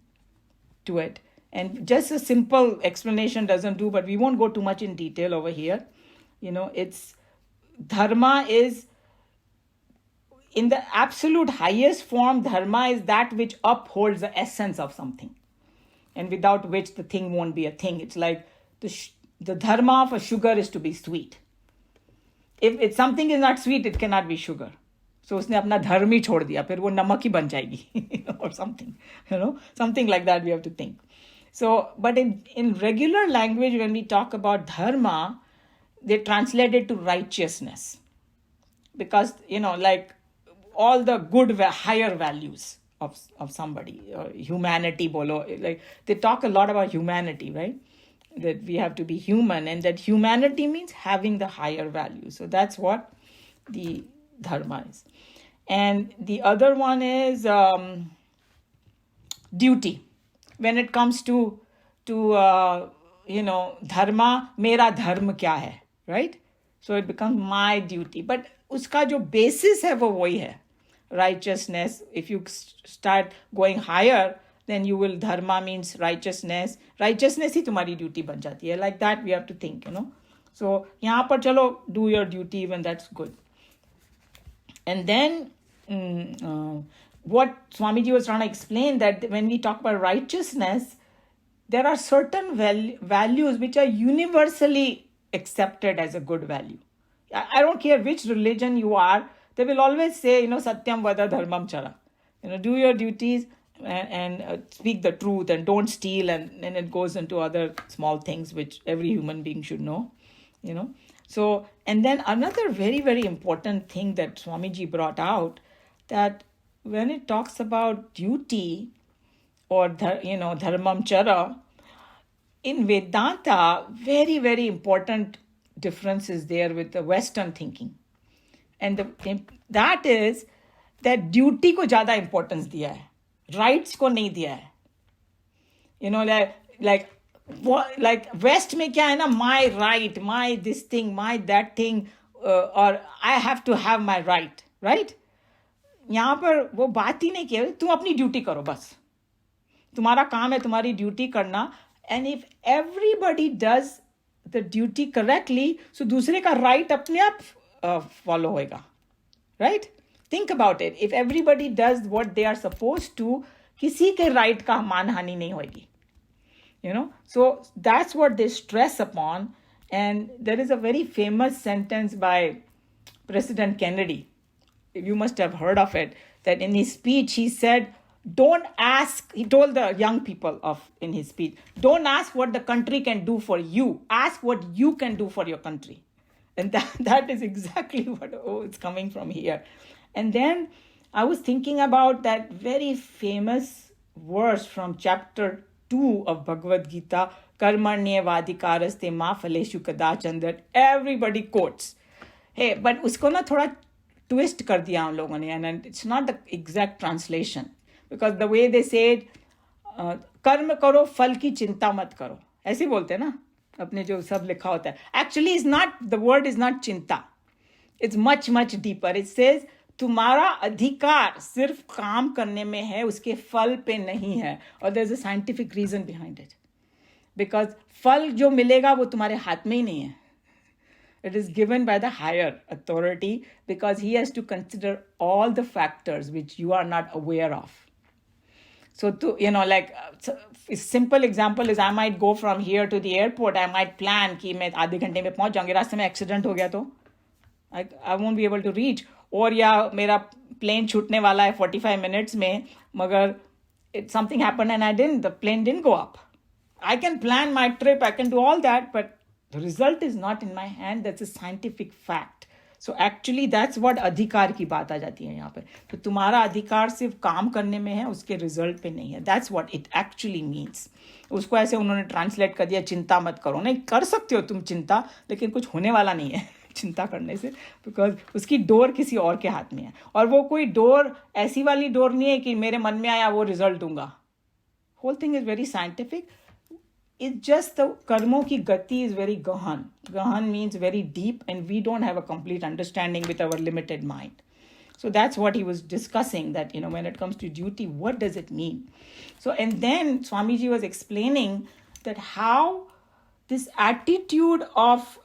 to it. And just a simple explanation doesn't do, but we won't go too much in detail over here. It's dharma is, in the absolute highest form, dharma is that which upholds the essence of something, and without which the thing won't be a thing. It's like the dharma of a sugar is to be sweet. If something is not sweet, it cannot be sugar. So उसने अपना धर्म ही छोड़ दिया, फिर वो नमक ही बन जाएगी or something, something like that we have to think. So, but in regular language, when we talk about dharma, they translate it to righteousness. Because, like all the good, higher values of somebody, humanity, bolo, like they talk a lot about humanity, right? That we have to be human, and that humanity means having the higher value. So that's what the dharma is. And the other one is duty. When it comes to dharma, mera dharma kya hai, right? So it becomes my duty. But uska jo basis hai wo wahi hai, righteousness. If you start going higher, then you will, dharma means righteousness. Righteousness ही तुम्हारी duty बन जाती है. Like that we have to think, So यहाँ पर चलो, do your duty, even that's good. And then what Swamiji was trying to explain, that when we talk about righteousness, there are certain values which are universally accepted as a good value. I don't care which religion you are, they will always say, satyam vada dharmam chara. Do your duties and speak the truth and don't steal, and it goes into other small things which every human being should know, So, and then another very, very important thing that Swamiji brought out, that when it talks about duty or, dharmam chara, in Vedanta, very, very important difference is there with the Western thinking. And that is that duty ko ज़्यादा importance दिया है, rights को नहीं दिया है. Like West में क्या है ना, my right, my this thing, my that thing, or I have to have my right, right? यहाँ पर वो बात ही नहीं किया, तुम अपनी ड्यूटी करो बस, तुम्हारा काम है तुम्हारी ड्यूटी करना. And if everybody does the duty correctly, so दूसरे का right अपने आप follow होएगा, right? Think about it. If everybody does what they are supposed to, किसी के right का मानहानि नहीं होएगी. So that's what they stress upon. And there is a very famous sentence by President Kennedy. You must have heard of it, that in his speech he said, don't ask, he told the young people in his speech, don't ask what the country can do for you. Ask what you can do for your country. And that is exactly what it's coming from here. And then I was thinking about that very famous verse from chapter 2 of Bhagavad Gita, Karmanyevadikaraste ma phaleshu kadachan, that everybody quotes. Hey, but usko na thoda twist kar diya hum logon ne, and it's not the exact translation. Because the way they say it, कर्म करो फल की चिंता मत करो, ऐसे बोलते हैं ना अपने जो सब लिखा होता है. Actually is not, the word is not चिंता, it's much much deeper. It says तुम्हारा अधिकार सिर्फ काम करने में है, उसके फल पे नहीं है. और there's a scientific reason behind it, because फल जो मिलेगा वो तुम्हारे हाथ में ही नहीं है. It is given by the higher authority, because he has to consider all the factors which you are not aware of. So, a simple example is I might go from here to the airport. I might plan कि मैं आधे घंटे में पहुंच जाऊंगी, रास्ते में accident हो गया तो I won't be able to reach. और या मेरा plane छूटने वाला है 45 minutes में, मगर something happened and the plane didn't go up. I can plan my trip, I can do all that, but the result is not in my hand. That's a scientific fact. So actually that's what अधिकार की बात आ जाती है यहाँ पे. तो तुम्हारा अधिकार सिर्फ काम करने में है, उसके रिजल्ट पे नहीं है. That's what it actually means. उसको ऐसे उन्होंने ट्रांसलेट कर दिया, चिंता मत करो. नहीं कर सकते हो तुम चिंता, लेकिन कुछ होने वाला नहीं है चिंता करने से, बिकॉज उसकी डोर किसी और के हाथ में है. और वो कोई डोर ऐसी वाली डोर नहीं है कि मेरे मन में आया वो रिजल्ट दूंगा. Whole thing is very scientific. it's just the karmo ki gati is very gahan. Gahan means very deep, and we don't have a complete understanding with our limited mind. So that's what he was discussing, that, when it comes to duty, what does it mean? So, and then Swamiji was explaining that how this attitude of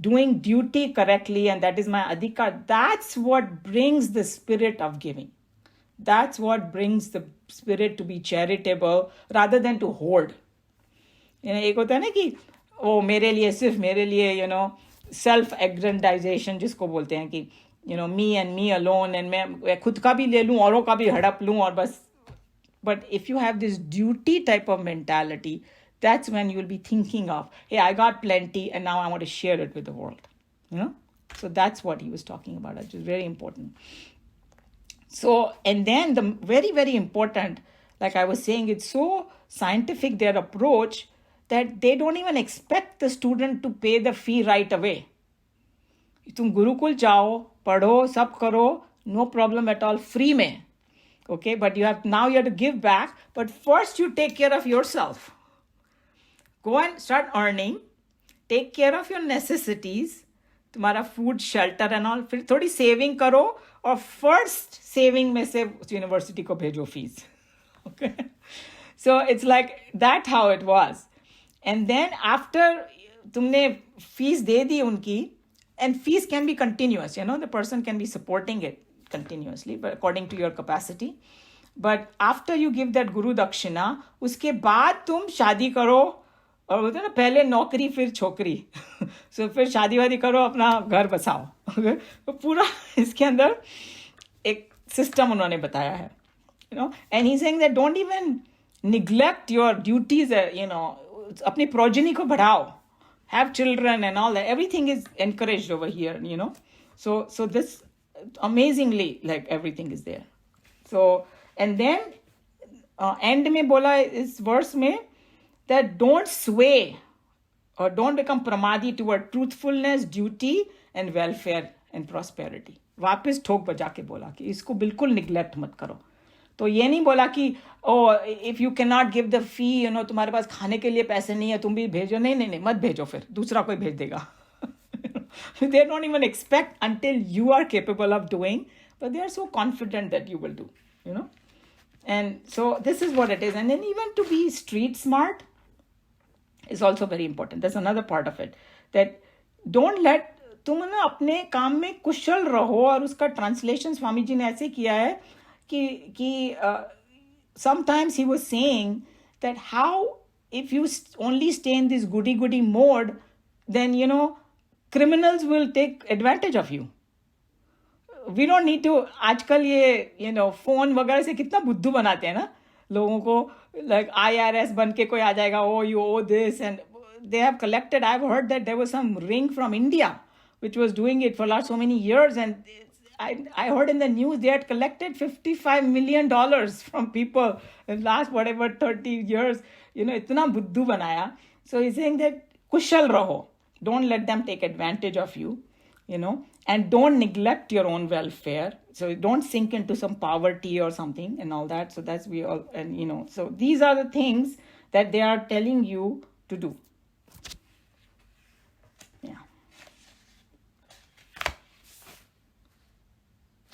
doing duty correctly, and that is my adhikar, that's what brings the spirit of giving. That's what brings the spirit to be charitable rather than to hoard. एक होता है ना कि वो मेरे लिए, सिर्फ मेरे लिए, सेल्फ एग्रेंडाइजेशन जिसको बोलते हैं कि me and me alone, and मैं खुद का भी ले लूँ, औरों का भी हड़प लूँ और बस. But if you have this duty type of mentality, that's when you'll be thinking of, hey, I got plenty and now I want to share it with the world. So that's what he was talking about, which is very important. So, and then the very, very important, like I was saying, it's so scientific, their approach, that they don't even expect the student to pay the fee right away. तुम गुरुकुल जाओ, पढ़ो, सब करो, no problem at all, free में. Okay, but you have to give back, but first you take care of yourself. Go and start earning, take care of your necessities, तुम्हारा food, shelter and all, फिर थोड़ी saving करो, और first saving में से university को भेजो fees. Okay, so it's like that how it was. And then after तुमने fees दे दी उनकी, and fees can be continuous, the person can be supporting it continuously, but according to your capacity. But after you give that guru dakshina, उसके बाद तुम शादी करो, और बोलते हैं ना, पहले नौकरी फिर छोकरी. So फिर शादी वादी करो, अपना घर बसाओ. तो पूरा इसके अंदर एक सिस्टम उन्होंने बताया है. And he's saying that don't even neglect your duties, अपनी progeny को बढ़ाओ, have children and all that. Everything is encouraged over here, So this amazingly, like, everything is there. So, and then end में बोला इस verse में that don't sway or don't become pramadi toward truthfulness, duty and welfare and prosperity. वापस ठोक बजा के बोला कि इसको बिल्कुल निगलेक्ट मत करो. तो ये नहीं बोला कि if you can not give the fee, तुम्हारे पास खाने के लिए पैसे नहीं है, तुम भी भेजो. नहीं, मत भेजो, फिर दूसरा कोई भेज देगा. They don't even expect until you are capable of doing, but they are so confident that you will do, And so this is what it is. And then even to be street smart is also very important. That's another part of it. That don't let, तुम ना अपने काम में कुशल रहो. और उसका translation Swami ji ने ऐसे किया है कि sometimes he was saying that how if you only stay in this goody mode, then criminals will take advantage of you. We don't need to. आजकल ये फोन वगैरह से कितना बुद्धू बनाते हैं ना लोगों को, like IRS बन के कोई आ जाएगा, oh you owe this, and they have collected. I've heard that there was some ring from India which was doing it for last so many years, and I heard in the news they had collected $55 million from people in last whatever 30 years. इतना बुद्धू बनाया. So he's saying that kushal raho. Don't let them take advantage of you, and don't neglect your own welfare. So don't sink into some poverty or something and all that. So that's so these are the things that they are telling you to do.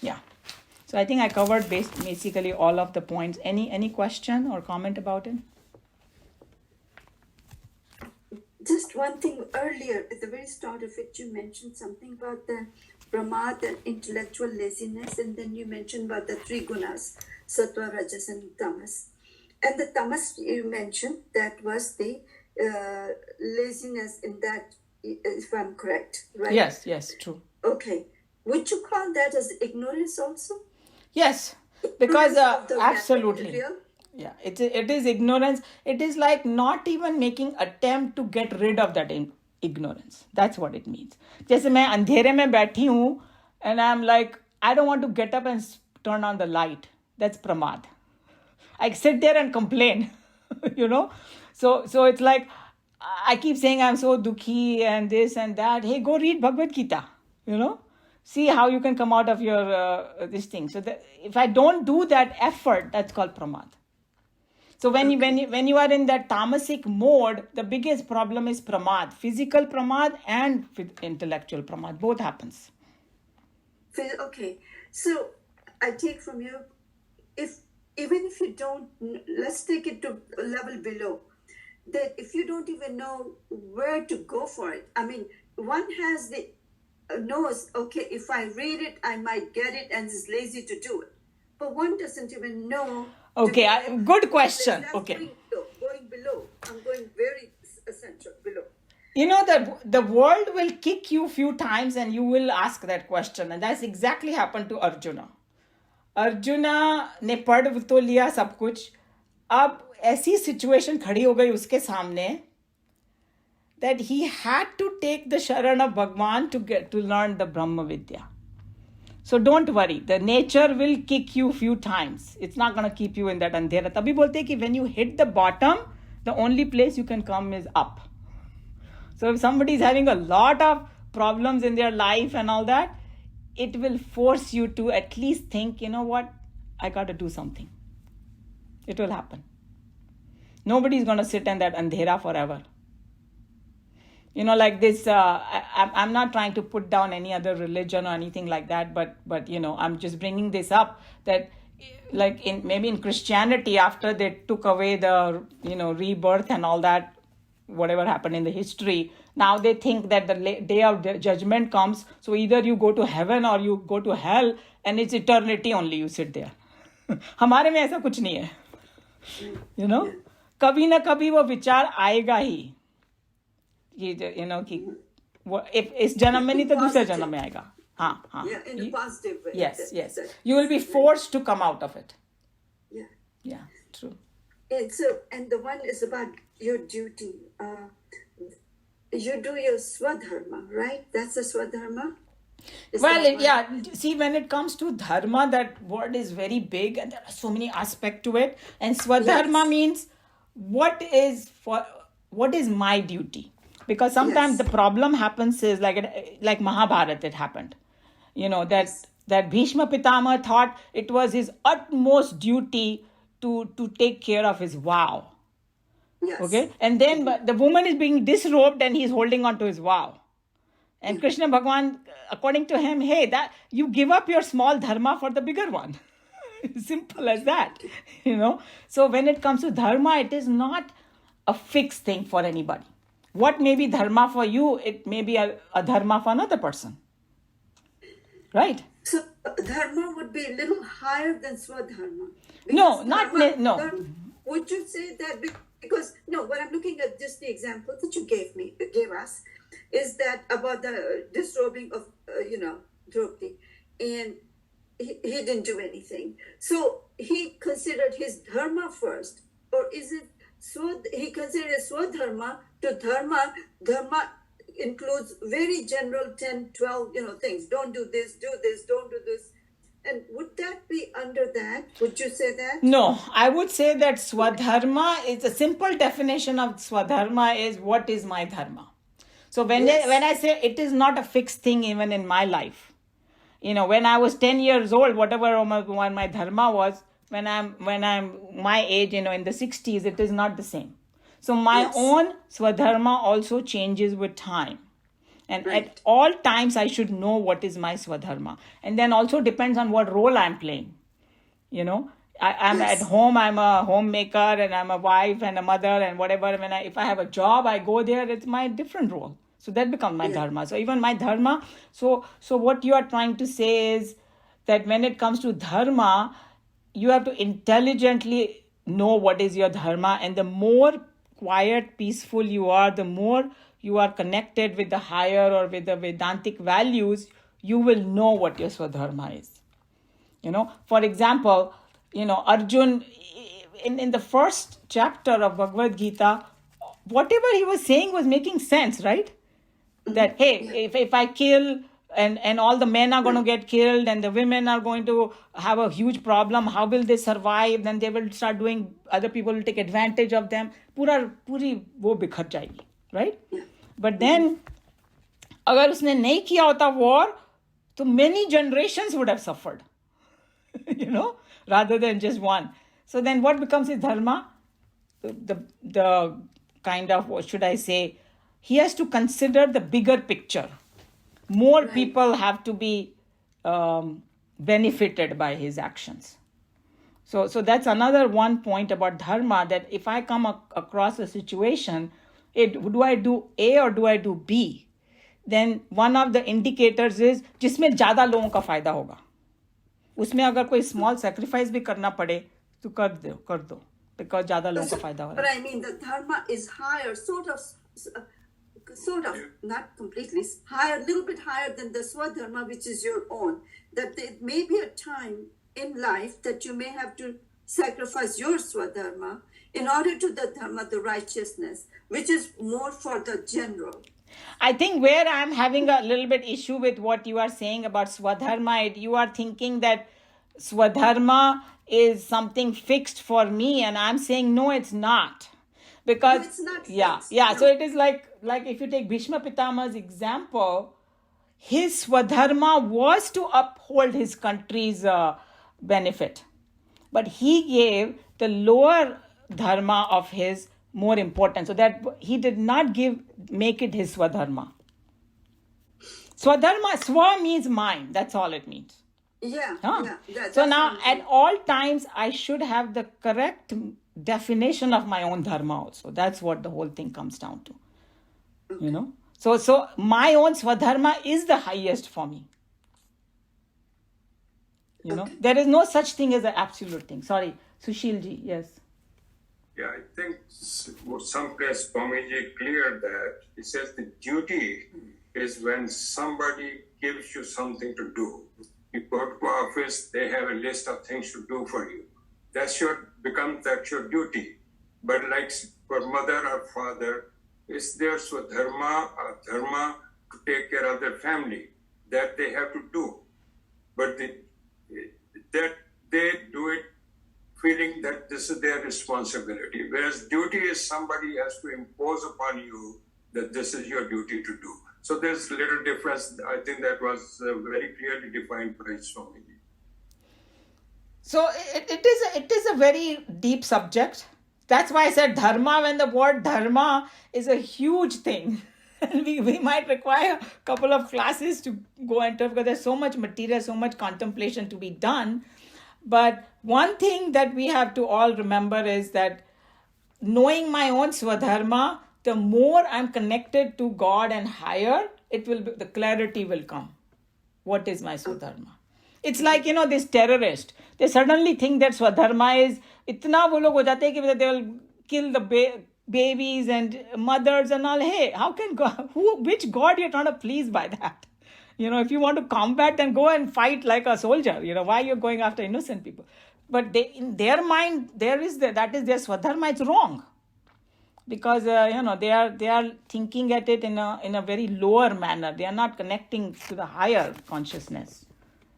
Yeah. So I think I covered basically all of the points. Any question or comment about it? Just one thing earlier, at the very start of it, you mentioned something about the pramad and intellectual laziness, and then you mentioned about the three gunas, sattva, rajas, and tamas. And the tamas you mentioned, that was the laziness in that, if I'm correct, right? Yes, true. Okay. Would you call that as ignorance also? Yes, because absolutely. Yeah, it is ignorance. It is like not even making attempt to get rid of that ignorance. That's what it means. जैसे मैं अंधेरे में बैठी हूँ and I'm like, I don't want to get up and turn on the light. That's pramad. I sit there and complain, So it's like, I keep saying I'm so dukhi and this and that. Hey, go read Bhagavad Gita, See how you can come out of your this thing. So if I don't do that effort, that's called pramad. So when you are in that tamasic mode, the biggest problem is pramad, physical pramad and intellectual pramad, both happens. Okay, so I take from you, even if you don't, let's take it to a level below, that if you don't even know where to go for it, I mean, one has the knows, okay, if I read it, I might get it, and is lazy to do it. But one doesn't even know. Okay, good question. That's Okay. Going below. I'm going very essential below. You know that the world will kick you few times and you will ask that question. And that's exactly happened to Arjuna. Arjuna ने पढ़ तो लिया सब कुछ, अब ऐसी situation खड़ी हो गई उसके सामने that he had to take the sharan of Bhagwan to learn the Brahma Vidya. So don't worry, the nature will kick you few times. It's not going to keep you in that andhera. तभी बोलते हैं कि when you hit the bottom, the only place you can come is up. So if somebody is having a lot of problems in their life and all that, it will force you to at least think, you know what, I got to do something. It will happen. Nobody is going to sit in that andhera forever. You know, like this, I'm not trying to put down any other religion or anything like that, but you know, I'm just bringing this up that like maybe in Christianity, after they took away the, you know, rebirth and all that, whatever happened in the history, now they think that the day of judgment comes, so either you go to heaven or you go to hell, and it's eternity only, you sit there. हमारे में ऐसा कुछ नहीं है. You know, कभी ना कभी वो विचार आएगा ही. You know, कि if इस जन्म में नहीं तो दूसरे जन्म में आएगा. हाँ. Yeah, in a positive way. Yes. You will be forced to come out of it. Yeah, true. And the one is about your duty. You do your swadharma, right? That's a swadharma? See, when it comes to dharma, that word is very big and there are so many aspects to it. And swadharma means what is my duty? Because sometimes the problem happens is like Mahabharata, it happened. You know, that Bhishma Pitama thought it was his utmost duty to take care of his vow. Yes. Okay? And then the woman is being disrobed and he's holding on to his vow. And Krishna Bhagwan, according to him, hey, that you give up your small dharma for the bigger one. Simple as that. You know? So when it comes to dharma, it is not a fixed thing for anybody. What may be dharma for you, it may be a dharma for another person. Right? So dharma would be a little higher than swadharma. No, not no. Would you say that because when I'm looking at just the example that you gave us, is that about the disrobing of Draupadi, and he didn't do anything. So he considered his dharma first, or is it he considered swadharma to dharma? Dharma includes very general 10, 12 things. Don't do this, don't do this. And would that be under that? Would you say that? No, I would say that swadharma is a simple definition of swadharma is what is my dharma. So when I say it is not a fixed thing even in my life. You know, when I was 10 years old, whatever my dharma was, when I'm my age, in the 60s, it is not the same. So my own swadharma also changes with time. And at all times, I should know what is my swadharma. And then also depends on what role I'm playing. You know, I'm at home, I'm a homemaker and I'm a wife and a mother and whatever. If I have a job, I go there, it's my different role. So that becomes my dharma. So even my dharma, so what you are trying to say is that when it comes to dharma, you have to intelligently know what is your dharma. And the more quiet, peaceful you are, the more you are connected with the higher or with the Vedantic values, you will know what your swadharma is. You know, for example, Arjun, in the first chapter of Bhagavad Gita, whatever he was saying was making sense, right? That, hey, if I kill and all the men are going to get killed and the women are going to have a huge problem, how will they survive? Then they will start doing, other people will take advantage of them. Puri wo bikhar jayegi, right? But then, agar usne nahi kiya hota war, so many generations would have suffered, rather than just one. So then what becomes his dharma? the kind of, what should I say, he has to consider the bigger picture. More people have to be benefited by his actions. So that's another one point about dharma, that if I come across a situation, do I do A or do I do B? Then one of the indicators is जिसमें ज़्यादा लोगों का फायदा होगा, उसमें अगर कोई small sacrifice भी करना पड़े तो कर दो because ज़्यादा लोगों का फायदा हो रहा है. But I mean, the dharma is higher, sort of, not completely, higher, a little bit higher than the swadharma, which is your own. That there may be a time in life that you may have to sacrifice your swadharma in order to the dharma, the righteousness, which is more for the general. I think where I'm having a little bit issue with what you are saying about swadharma, you are thinking that swadharma is something fixed for me, and I'm saying no, it's not. Because No, it's not fixed. yeah. No. So it is like if you take Bhishma Pitama's example, his swadharma was to uphold his country's benefit, but he gave the lower dharma of his more important, so that he did not make it his swadharma. Swadharma, swa means mine. That's all it means. Yeah, Huh? yeah. So now at all times I should have the correct definition of my own dharma also. That's what the whole thing comes down to. You know? So my own swadharma is the highest for me. You know? There is no such thing as an absolute thing. Sorry, Sushilji, yes. Yeah, I think someplace Swamiji cleared that. He says the duty is when somebody gives you something to do. You go to office, they have a list of things to do for you. That's your duty. But like for mother or father, it's their swadharma or dharma to take care of their family. That they have to do. But that they do it feeling that this is their responsibility. Whereas duty is somebody has to impose upon you that this is your duty to do. So there's a little difference. I think that was very clearly defined by Swamiji. So it is a very deep subject. That's why I said dharma, when the word dharma is a huge thing. And we might require a couple of classes to go into it, because there's so much material, so much contemplation to be done. But one thing that we have to all remember is that knowing my own swadharma, the more I'm connected to God and higher, the clarity will come. What is my swadharma? It's like, this terrorist. They suddenly think that swadharma is, itna wo log ho jate ki they will kill the babies and mothers and all. Hey, how can God, which God you're trying to please by that? If you want to combat, then go and fight like a soldier. Why you're going after innocent people? But in their mind, that is their swadharma. It's wrong, because they are thinking at it in a very lower manner. They are not connecting to the higher consciousness.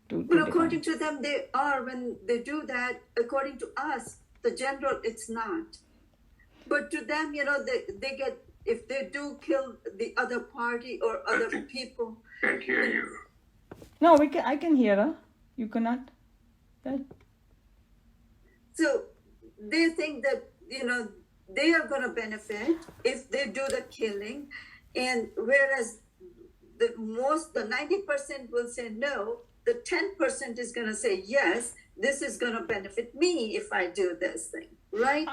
But according to them, they are. When they do that, according to us, the general, it's not. But to them, they get, if they do kill the other party or other people. Can't hear you. No, I can hear her. You cannot. So they think that, they are going to benefit if they do the killing. And whereas the 90% will say no, the 10% is going to say yes, this is going to benefit me if I do this thing, right?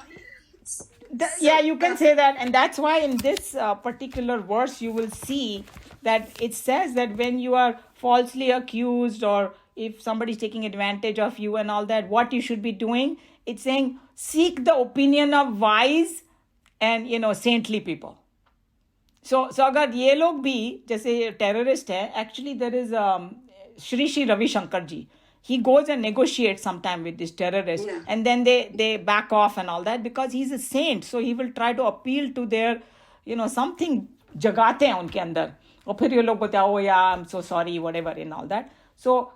Yeah, you can say that. And that's why in this particular verse, you will see that it says that when you are falsely accused, or if somebody's taking advantage of you and all that, what you should be doing, it's saying, seek the opinion of wise and, saintly people. So agar ye log bhi, jaise terrorist hai, actually there is Shri Ravi Shankar ji. He goes and negotiates sometime with this terrorist, and then they back off and all that, because he's a saint. So he will try to appeal to their, something jagate hain unke andar. Aur phir ye log bolte, oh yeah, I'm so sorry, whatever, and all that. So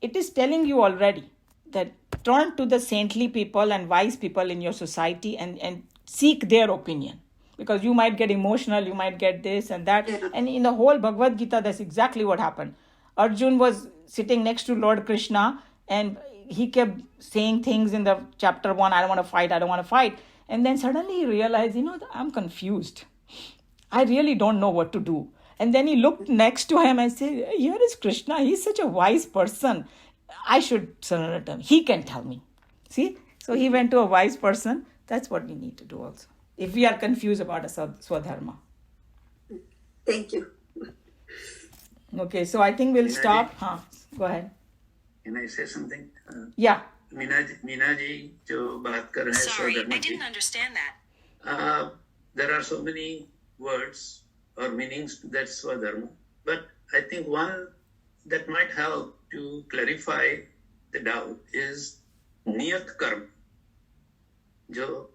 it is telling you already that turn to the saintly people and wise people in your society and seek their opinion. Because you might get emotional, you might get this and that. And in the whole Bhagavad Gita, that's exactly what happened. Arjun was sitting next to Lord Krishna, and he kept saying things in the chapter 1, I don't want to fight. And then suddenly he realized, I'm confused. I really don't know what to do. And then he looked next to him and said, here is Krishna. He's such a wise person. I should surrender to him. He can tell me. See? So he went to a wise person. That's what we need to do also. If we are confused about a swadharma. Thank you. Okay, so I think we'll Minaji? stop. Go ahead. Can I say something? Yeah. Meena ji जो बात कर रहे हैं Sorry, स्वधर्म I की, didn't understand that. there are so many words or meanings to that swadharma, but I think one that might help to clarify the doubt is niyat karma, जो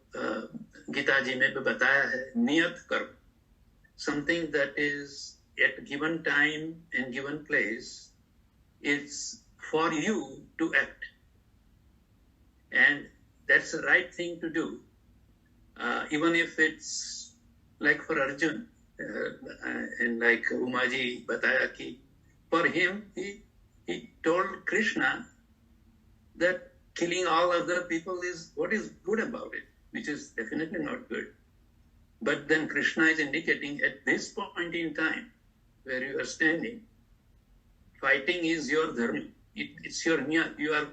गीता जी में भी बताया है, niyat karma, something that is at given time and given place, it's for you to act. And that's the right thing to do. Even if it's like for Arjun, and like Umaji Bataya ki, for him, he told Krishna that killing all other people is what is good about it, which is definitely not good. But then Krishna is indicating at this point in time where you are standing, fighting is your dharma. It's your niyat. You are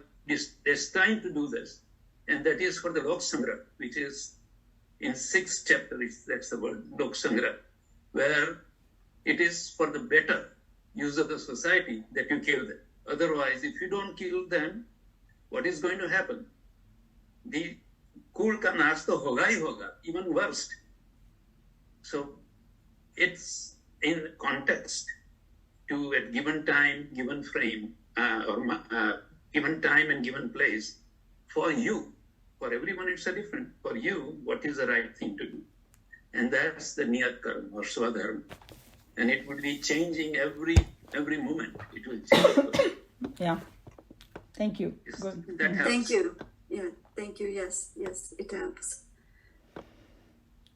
destined to do this. And that is for the Lok Sangra, which is in 6th chapter, that's the word, Lok Sangra, where it is for the better use of the society that you kill them. Otherwise, if you don't kill them, what is going to happen? The kul ka nash to hoga hi hoga, even worst. So it's in context to at given time, given frame, given time and given place, for you. For everyone it's a different. For you, what is the right thing to do? And that's the niyat karma or swadharma. And it would be changing every moment. It will change. Yeah. Thank you. Good. That helps. Thank you. Yeah, thank you. Yes, it helps.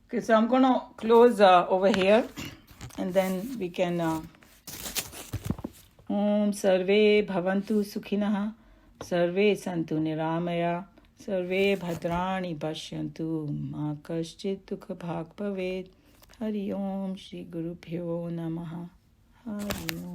Okay, so I'm going to close over here and then we can Om Sarve Bhavantu Sukhinah Sarve Santu Niramaya Sarve Bhadrani Pashyantu Ma Kaschit Dukha Bhag Bhavet Hari Om Shri Guru Pyo Namaha Hari Om.